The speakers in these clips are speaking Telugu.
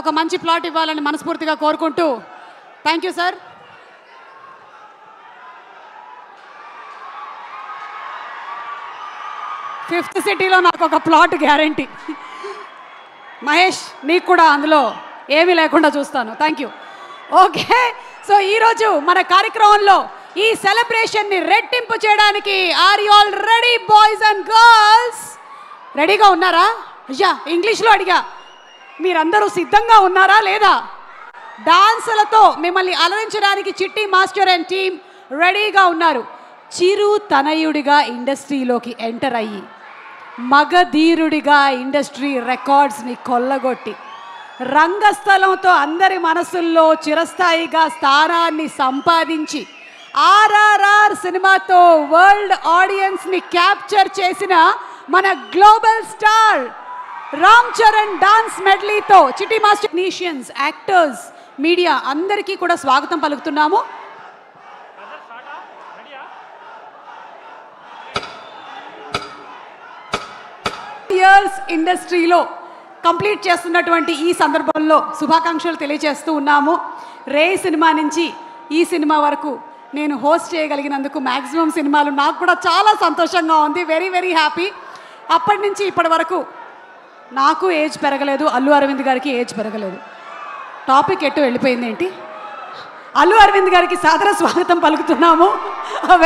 ఒక మంచి ప్లాట్ ఇవ్వాలని మనస్ఫూర్తిగా కోరుకుంటూ థ్యాంక్ యూ సార్. ఫిఫ్త్ సిటీలో నాకు ఒక ప్లాట్ గ్యారంటీ. మహేష్ నీకు కూడా అందులో ఏమీ లేకుండా చూస్తాను. Thank you. ఓకే, సో ఈరోజు మన కార్యక్రమంలో ఈ సెలబ్రేషన్ని రెట్టింపు చేయడానికి are you all ready boys and girls? రెడీగా ఉన్నారా? అయ్యా ఇంగ్లీష్లో అడిగా, మీరందరూ సిద్ధంగా ఉన్నారా లేదా? డాన్సులతో మిమ్మల్ని అలరించడానికి చిట్టి మాస్టర్ అండ్ టీమ్ రెడీగా ఉన్నారు. చిరు తనయుడిగా ఇండస్ట్రీలోకి ఎంటర్ అయ్యి మగధీరుడిగా ఇండస్ట్రీ రికార్డ్స్ని కొల్లగొట్టి రంగస్థలంతో అందరి మనసుల్లో చిరస్థాయిగా స్థానాన్ని సంపాదించి RRR సినిమాతో వరల్డ్ ఆడియన్స్ని క్యాప్చర్ చేసిన మన global star Ram Charan dance మెడ్లీతో Chitti master technicians, actors, media అందరికీ కూడా స్వాగతం పలుకుతున్నాము. ఇయర్స్ ఇండస్ట్రీలో కంప్లీట్ చేస్తున్నటువంటి ఈ సందర్భంలో శుభాకాంక్షలు తెలియజేస్తూ ఉన్నాము. రే సినిమా నుంచి ఈ సినిమా వరకు నేను హోస్ట్ చేయగలిగినందుకు మ్యాక్సిమం సినిమాలు నాకు కూడా చాలా సంతోషంగా ఉంది. Very very happy. అప్పటి నుంచి ఇప్పటి వరకు నాకు ఏజ్ పెరగలేదు, అల్లు అరవింద్ గారికి ఏజ్ పెరగలేదు. టాపిక్ ఎటు వెళ్ళిపోయింది ఏంటి? అల్లు అరవింద్ గారికి సాదర స్వాగతం పలుకుతున్నాము.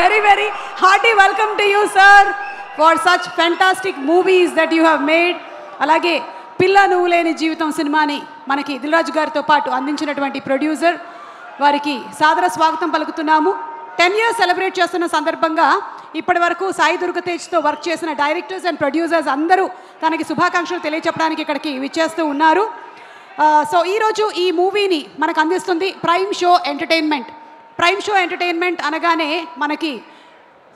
Very very hearty welcome to you sir for such fantastic movies that you have made. అలాగే పిల్ల నువ్వు లేని జీవితం సినిమాని మనకి దిల్రాజు గారితో పాటు అందించినటువంటి ప్రొడ్యూసర్ వారికి సాదర స్వాగతం పలుకుతున్నాము. 10 years సెలబ్రేట్ చేస్తున్న సందర్భంగా ఇప్పటి వరకు సాయి దుర్గతేజ్తో వర్క్ చేసిన డైరెక్టర్స్ అండ్ ప్రొడ్యూసర్స్ అందరూ తనకి శుభాకాంక్షలు తెలియచెప్పడానికి ఇక్కడికి విచ్చేస్తూ ఉన్నారు. సో ఈరోజు ఈ మూవీని మనకు అందిస్తుంది prime show entertainment. Prime show entertainment అనగానే మనకి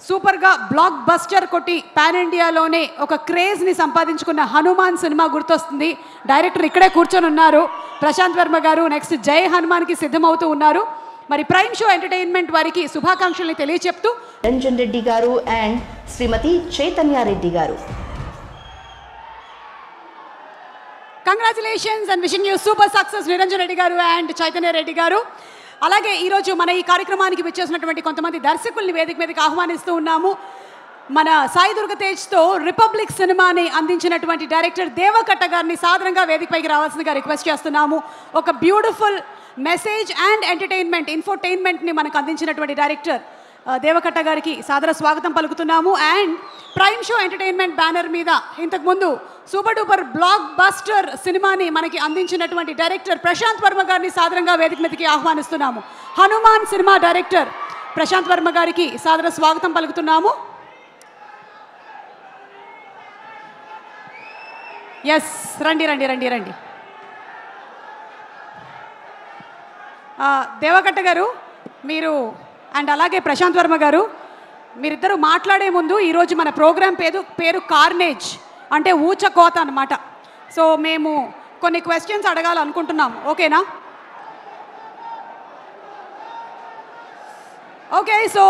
సూపర్గా బ్లాక్ బస్టర్ కొట్టి పాన్ ఇండియాలోనే ఒక క్రేజ్ని సంపాదించుకున్న హనుమాన్ సినిమా గుర్తొస్తుంది. డైరెక్టర్ ఇక్కడే కూర్చొని ఉన్నారు, ప్రశాంత్ వర్మ గారు. నెక్స్ట్ జై హనుమాన్కి సిద్ధమవుతూ ఉన్నారు. మరి ప్రైమ్ షో ఎంటర్టైన్మెంట్ వారికి శుభాకాంక్షల్ని తెలియచెప్తూ నిరంజన్ రెడ్డి గారు అండ్ శ్రీమతి చైతన్య రెడ్డి గారు, congratulations and wishing you super success Niranjan Reddy గారు అండ్ చైతన్య రెడ్డి గారు. అలాగే ఈరోజు మన ఈ కార్యక్రమానికి విచ్చేసినటువంటి కొంతమంది దర్శకుల్ని వేదిక మీదకి ఆహ్వానిస్తూ ఉన్నాము. మన సాయి దుర్గతేజ్తో రిపబ్లిక్ సినిమాని అందించినటువంటి డైరెక్టర్ దేవకట్ట గారిని సాధారణంగా వేదికపైకి రావాల్సిందిగా రిక్వెస్ట్ చేస్తున్నాము. ఒక బ్యూటిఫుల్ మెసేజ్ అండ్ ఎంటర్టైన్మెంట్, ఇన్ఫోటైన్మెంట్ని మనకు అందించినటువంటి డైరెక్టర్ దేవకట్ట గారికి సాదర స్వాగతం పలుకుతున్నాము. And prime show entertainment banner మీద ఇంతకుముందు సూపర్ డూపర్ బ్లాక్ బస్టర్ సినిమాని మనకి అందించినటువంటి డైరెక్టర్ ప్రశాంత్ వర్మ గారిని సాదరంగా వేదిక మీదకి ఆహ్వానిస్తున్నాము. హనుమాన్ సినిమా డైరెక్టర్ ప్రశాంత్ వర్మ గారికి సాదర స్వాగతం పలుకుతున్నాము. ఎస్, రండి రండి రండి రండి. దేవకట్ట గారు మీరు అండ్ అలాగే ప్రశాంత్ వర్మ గారు, మీరిద్దరూ మాట్లాడే ముందు ఈరోజు మన ప్రోగ్రాం పేరు కార్నేజ్, అంటే ఊచకోత అన్నమాట. సో మేము కొన్ని క్వశ్చన్స్ అడగాలనుకుంటున్నాం, ఓకేనా? ఓకే, సో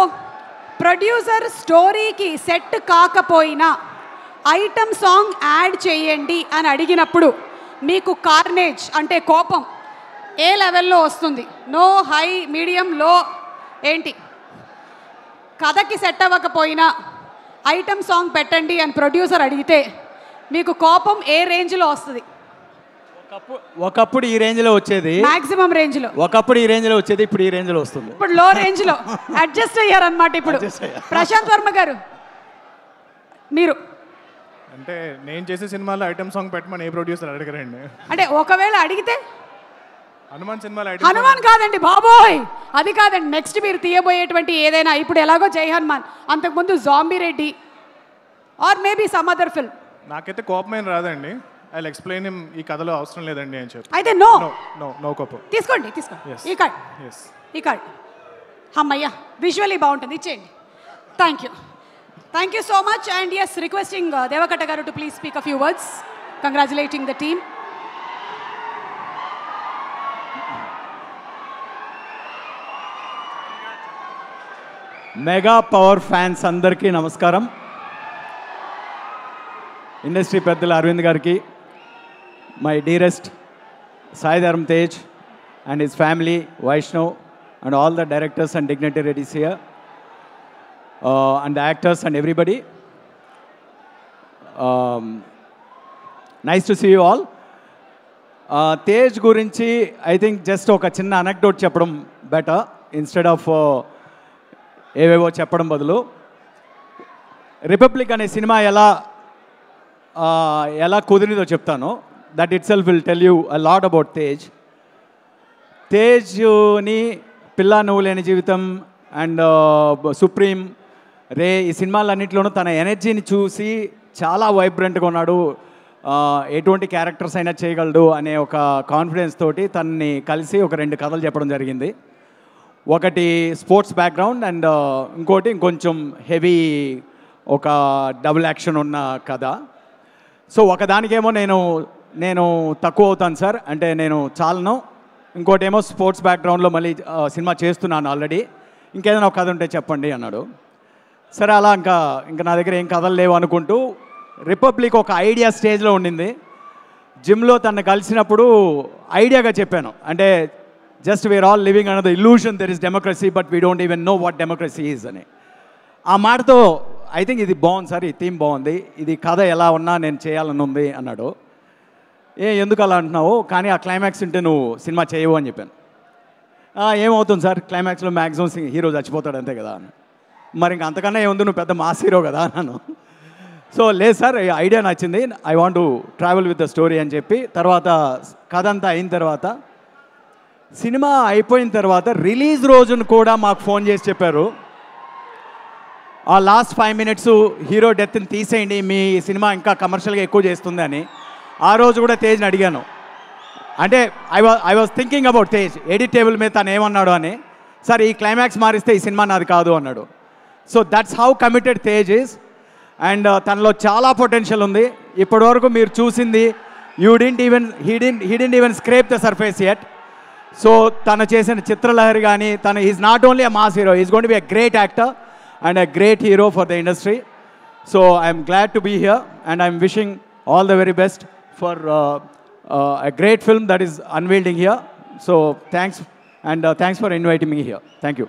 ప్రొడ్యూసర్ స్టోరీకి సెట్ కాకపోయినా ఐటమ్ సాంగ్ యాడ్ చేయండి అని అడిగినప్పుడు మీకు కార్నేజ్ అంటే కోపం ఏ లెవెల్లో వస్తుంది? నో, హై, మీడియం, లో ఏంటి? కథకి సెట్ అవ్వకపోయినా ఐటమ్ సాంగ్ పెట్టండి అని ప్రొడ్యూసర్ అడిగితే మీకు కోపం ఏ రేంజ్లో వస్తుంది? ఒకప్పుడు ఈ రేంజ్లో వచ్చేది, మాక్సిమం రేంజ్లో. ఒకప్పుడు ఈ రేంజ్లో వచ్చేది, ఇప్పుడు ఈ రేంజ్లో వస్తుంది. ఇప్పుడు లో రేంజ్లో అడ్జస్ట్ అయ్యారనమాట. ఇప్పుడు ప్రశాంత్ వర్మ గారు మీరు అంటే నేను చేసే సినిమాలో ఐటమ్ సాంగ్ పెట్టమని ఏ ప్రొడ్యూసర్ అడగరండి. అంటే ఒకవేళ అడిగితే హనుమాన్ సినిమాలో హనుమాన్ కాదండి బాబోయ్, అది కాదండి. నెక్స్ట్ మీరు తీయబోయేటువంటి ఏదైనా, ఇప్పుడు ఎలాగో జై హనుమాన్, అంతకుముందు zombie Reddy or maybe some other film. నాకైతే కోపమైన రాదండి. ఐ విల్ ఎక్స్ప్లెయిన్ హిమ్, ఈ కథలో అవసరం లేదండి అని చెప్పి. అయితే నో నో నో కోపం. తీసుకోండి. ఈ కార్డ్, ఈ కార్డ్. అమ్మయ్యా, విజువల్లీ బాగుంటుంది, ఇచ్చేయండి. Thank you so much. And yes, requesting Deva Katta garu to please speak a few words congratulating the team. Mega power fans అందరికీ నమస్కారం. ఇండస్ట్రీ పెద్దలు అరవింద్ గారికి, my dearest Sai Dharam Tej and his family, Vaishnav, and all the directors and dignitaries here, and the actors and everybody. Nice to see you all. Tej గురించి ఐ థింక్ జస్ట్ ఒక చిన్న అనెక్డోట్ చెప్పడం బెటర్ ఇన్స్టెడ్ ఆఫ్ ఏవేవో చెప్పడం బదులు. రిపబ్లిక్ అనే సినిమా ఎలా కుదిరిందో చెప్తాను. That itself will tell you a lot about Tej. తేజ్ని పిల్ల నువ్వు లేని జీవితం అండ్ సుప్రీం, రే ఈ సినిమాలన్నింటిలోనూ తన ఎనర్జీని చూసి చాలా వైబ్రెంట్గా ఉన్నాడు, ఎటువంటి క్యారెక్టర్స్ అయినా చేయగలడు అనే ఒక కాన్ఫిడెన్స్ తోటి తనని కలిసి ఒక 2 కథలు చెప్పడం జరిగింది. ఒకటి స్పోర్ట్స్ బ్యాక్గ్రౌండ్ అండ్ ఇంకోటి ఇంకొంచెం హెవీ ఒక డబుల్ యాక్షన్ ఉన్న కథ. సో ఒకదానికేమో నేను తక్కువ అవుతాను సార్, అంటే నేను చాలను. ఇంకోటేమో స్పోర్ట్స్ బ్యాక్గ్రౌండ్లో మళ్ళీ సినిమా చేస్తున్నాను ఆల్రెడీ, ఇంకేదైనా ఒక కథ ఉంటే చెప్పండి అన్నాడు. సరే అలా ఇంకా నా దగ్గర ఏం కథలు లేవు అనుకుంటూ రిపబ్లిక్ ఒక ఐడియా స్టేజ్లో ఉండింది. జిమ్లో తను కలిసినప్పుడు ఐడియాగా చెప్పాను, అంటే just we are all living under the illusion there is democracy but we don't even know what democracy is అని. ఆ మాటతో ఐ థింక్ ఇది బాగుంది సార్, ఈ థీమ్ బాగుంది, ఇది కథ ఎలా ఉన్నా నేను చేయాలని ఉంది అన్నాడు. ఎందుకు అలా అంటున్నావు, కానీ ఆ క్లైమాక్స్ ఉంటే నువ్వు సినిమా చేయవు అని చెప్పాను. ఏమవుతుంది సార్, క్లైమాక్స్లో మ్యాక్సిమం హీరో చచ్చిపోతాడు అంతే కదా అని. మరి ఇంక అంతకన్నా ఏముంది, నువ్వు పెద్ద మాస్ హీరో కదా అన్నాను. సో లేదు సార్, ఐడియా నచ్చింది, I want to travel with the story అని చెప్పి తర్వాత కథ అంతా అయిన తర్వాత సినిమా అయిపోయిన తర్వాత రిలీజ్ రోజును కూడా మాకు ఫోన్ చేసి చెప్పారు, ఆ లాస్ట్ 5 minutes హీరో డెత్ని తీసేయండి, మీ సినిమా ఇంకా కమర్షియల్గా ఎక్కువ చేస్తుంది అని. ఆ రోజు కూడా తేజ్ని అడిగాను, అంటే I was thinking about Tej, edit table మీద తను ఏమన్నాడు అని. సార్ ఈ క్లైమాక్స్ మారిస్తే ఈ సినిమా నాది కాదు అన్నాడు. So that's how committed Tej is. And తనలో చాలా పొటెన్షియల్ ఉంది. ఇప్పటివరకు మీరు చూసింది he didn't even scrape the surface yet. So తను చేసిన చిత్రలహరి కానీ is not only a mass hero, is going to be a great actor and a great hero for the industry. So I'm glad to be here and I'm wishing all the very best for a great film that is unveiling here. So thanks, and thanks for inviting me here. Thank you.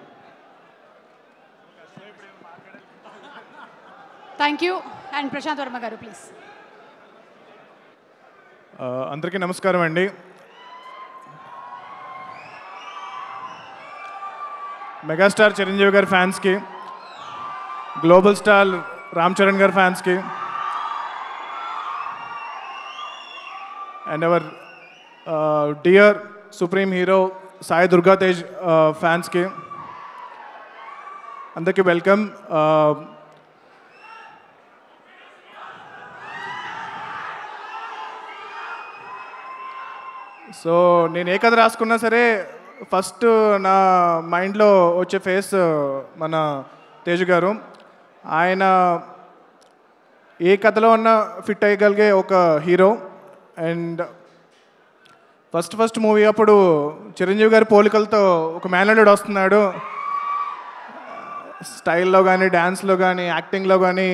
Thank you. And Prashant Verma garu, please. అందరికీ నమస్కారం అండి. మెగాస్టార్ చిరంజీవి గారి ఫ్యాన్స్కి, గ్లోబల్ స్టార్ రామ్ చరణ్ గారి ఫ్యాన్స్కి, and our dear supreme hero Sai Durga Tej fans ki andarki welcome. So నేను ఏ కథ రాసుకున్నా సరే ఫస్ట్ నా మైండ్లో వచ్చే ఫేస్ మన తేజ్ గారు. ఆయన ఏ కథలో ఉన్నా ఫిట్ అయ్యగలిగే ఒక హీరో. అండ్ ఫస్ట్ మూవీ అప్పుడు చిరంజీవి గారి పోలికలతో ఒక మేనల్లుడు వస్తున్నాడు, స్టైల్లో కానీ డ్యాన్స్లో కానీ యాక్టింగ్లో కానీ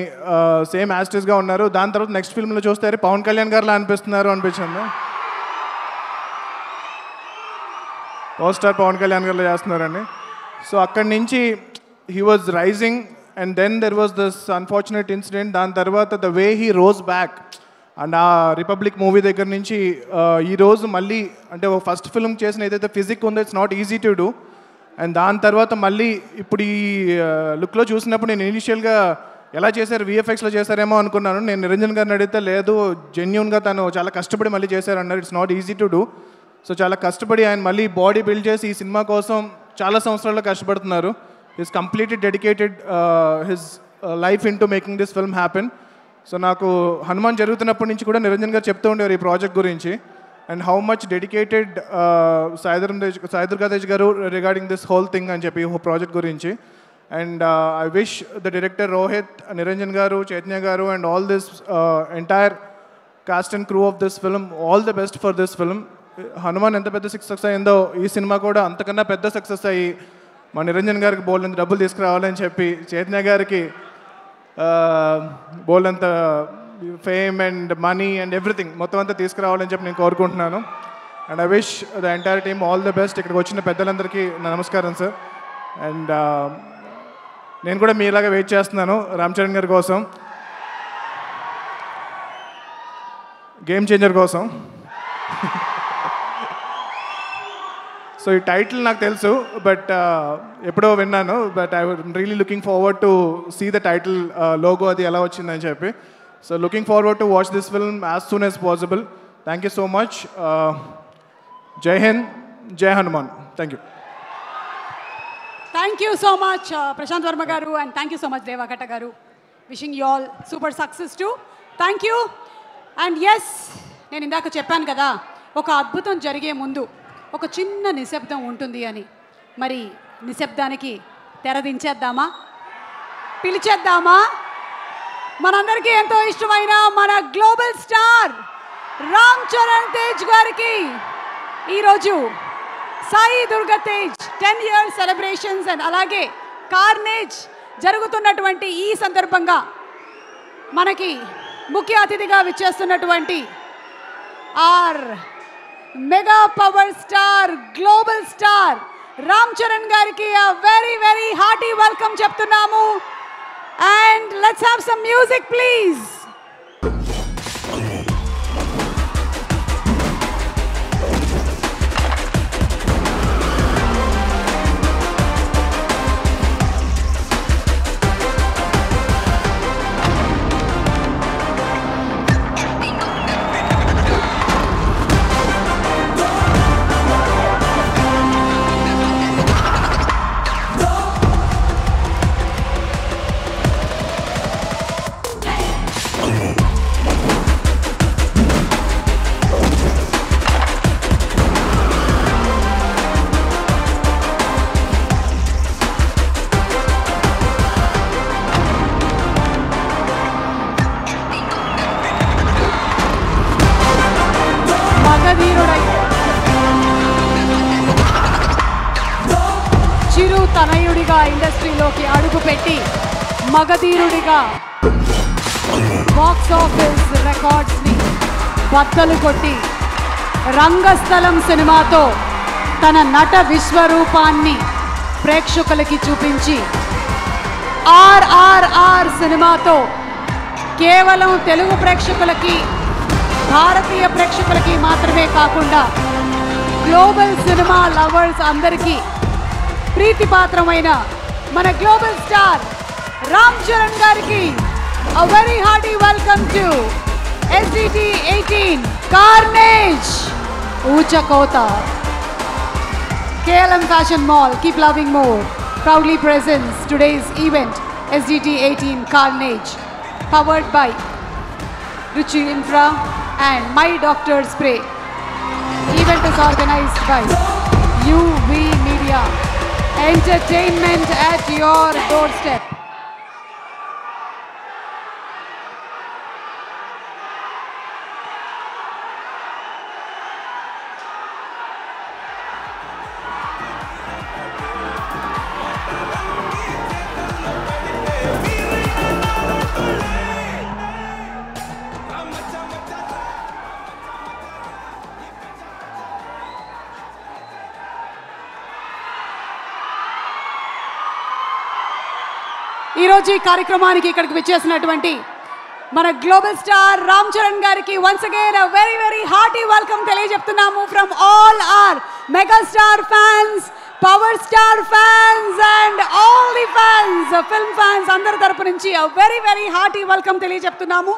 సేమ్ యాస్టిస్గా ఉన్నారు. దాని తర్వాత నెక్స్ట్ ఫిల్మ్లో చూస్తే పవన్ కళ్యాణ్ గారిలా అనిపిస్తున్నారు అనిపించింది. పవర్ స్టార్ పవన్ కళ్యాణ్ గారిలో చేస్తున్నారండి. సో అక్కడి నుంచి he was rising and then there was this unfortunate incident. దాని తర్వాత the way he rose back and ఆ రిపబ్లిక్ మూవీ దగ్గర నుంచి ఈరోజు మళ్ళీ అంటే ఫస్ట్ ఫిల్మ్ చేసిన ఏదైతే ఫిజిక్ ఉందో it's not easy to do. And దాని తర్వాత మళ్ళీ ఇప్పుడు ఈ లుక్లో చూసినప్పుడు నేను ఇనిషియల్గా ఎలా చేశారు, విఎఫ్ఎక్స్లో చేశారేమో అనుకున్నాను. నేను నిరంజన్ గారిని అడిగితే లేదు, జెన్యూన్గా తను చాలా కష్టపడి మళ్ళీ చేశారన్నారు. It's not easy to do. So చాలా కష్టపడి ఆయన మళ్ళీ బాడీ బిల్డ్ చేసి ఈ సినిమా కోసం చాలా సంవత్సరాల్లో కష్టపడుతున్నారు. Is completely dedicated his life in to making this film happen. So నాకు హనుమాన్ జరుగుతున్నప్పటి నుంచి కూడా నిరంజన్ గారు చెప్తూ ఉండేవారు ఈ ప్రాజెక్ట్ గురించి and how much dedicated Sai Durga Tej గారు రిగార్డింగ్ దిస్ హోల్ థింగ్ అని చెప్పి ఈ ప్రాజెక్ట్ గురించి. And I wish the director Rohit, Niranjan గారు, చైతన్య గారు and all this entire cost and crew of this film all the best for this film. Hanuman ఎంత పెద్ద సక్సెస్ అయిందో ఈ సినిమా కూడా అంతకన్నా పెద్ద సక్సెస్ అయ్యి మా నిరంజన్ గారికి బోల్డ్ డబ్బులు తీసుకురావాలని చెప్పి, చైతన్య గారికి బోల్డ్ అంత fame and money and everything మొత్తం అంతా తీసుకురావాలని చెప్పి నేను కోరుకుంటున్నాను. And I wish the entire team all the best. ఇక్కడికి వచ్చిన పెద్దలందరికీ నమస్కారం సార్. అండ్ నేను కూడా మీలాగా వెయిట్ చేస్తున్నాను రామ్ చరణ్ గారి కోసం, గేమ్ చేంజర్ కోసం. సో ఈ టైటిల్ నాకు తెలుసు, బట్ ఎప్పుడో విన్నాను, but I really looking forward to see the title logo అది ఎలా వచ్చిందని చెప్పి. So looking forward to watch this film as soon as possible. Thank you so much. Jai Hind, Jai Hanuman. Thank you. Thank you so much Prashanth Varma garu, and thank you so much Deva Katta garu. Wishing you all super success to. Thank you. And yes, నేను ఇందాక చెప్పాను కదా, ఒక అద్భుతం జరిగే ముందు ఒక చిన్న నిశ్శబ్దం ఉంటుంది అని. మరి నిశ్శబ్దానికి తెరదించేద్దామా, పిలిచేద్దామా? మనందరికీ ఎంతో ఇష్టమైన మన గ్లోబల్ స్టార్ రామ్ చరణ్ తేజ్ గారికి ఈరోజు Sai Durga Tej 10 years celebrations and అలాగే కార్నేజ్ జరుగుతున్నటువంటి ఈ సందర్భంగా మనకి ముఖ్య అతిథిగా విచ్చేస్తున్నటువంటి our mega power star, global star Ram Charan గారికి వెరీ వెరీ హార్టీ వెల్కమ్ చెప్తున్నాము. And let's have some music please. Chiru తనయుడిగా ఇండస్ట్రీలోకి అడుగుపెట్టి మగధీరుడిగా బాక్స్ ఆఫీస్ రికార్డ్స్ని బద్దలు కొట్టి రంగస్థలం సినిమాతో తన నట విశ్వరూపాన్ని ప్రేక్షకులకి చూపించి RRR సినిమాతో కేవలం తెలుగు ప్రేక్షకులకి, భారతీయ ప్రేక్షకులకి మాత్రమే కాకుండా గ్లోబల్ సినిమా లవర్స్ అందరికీ ప్రీతిపాత్రమైన మన గ్లోబల్ స్టార్ రామ్ చరణ్ గారికి a very hearty welcome to SDT 18 Carnage Ucha Kota. KLM Fashion Mall, keep loving more, proudly presents today's event SDT 18 Carnage, powered by Ruchi Infra and My Doctor Spray. Event is organized by UV Media. Entertainment at your doorstep. ఈరోజు ఈ కార్యక్రమానికి ఇక్కడికి విచ్చేసినటువంటి మన గ్లోబల్ స్టార్ రామ్ చరణ్ గారికి once again a very very hearty welcome తెలియజెప్తున్నాము from all our mega star fans, power star fans and all the fans, film fans అందరి తరపు నుంచి a very very hearty welcome తెలియజెప్తున్నాము.